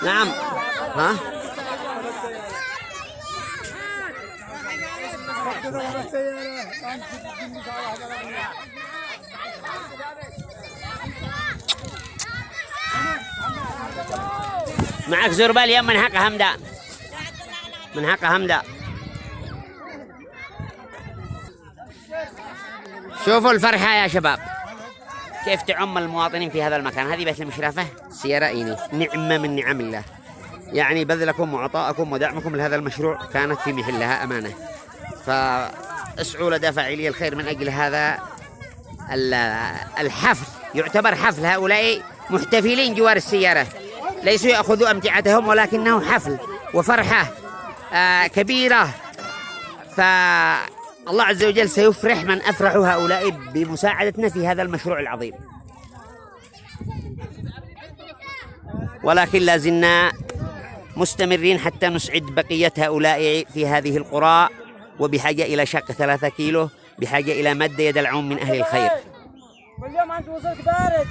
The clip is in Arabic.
نعم. ها معك زربال يم من حق همدا، من حق همدا. شوفوا الفرحة يا شباب كيف تعم المواطنين في هذا المكان. هذه بيت المشرفة سيارة إيني، نعمة من نعم الله. يعني بذلكم وعطاءكم ودعمكم لهذا المشروع كانت في محلها أمانة، فاسعوا لدى فاعلي الخير من أجل هذا الحفل. يعتبر حفل، هؤلاء محتفلين جوار السيارة، ليسوا يأخذوا أمتعتهم ولكنه حفل وفرحة كبيرة. فالله عز وجل سيفرح من أفرحوا هؤلاء بمساعدتنا في هذا المشروع العظيم. ولكن لازلنا مستمرين حتى نسعد بقية هؤلاء في هذه القرى، وبحاجة إلى شق 3 كيلو، بحاجة إلى مد يد العون من أهل الخير. واليوم أنت وصلت بارد.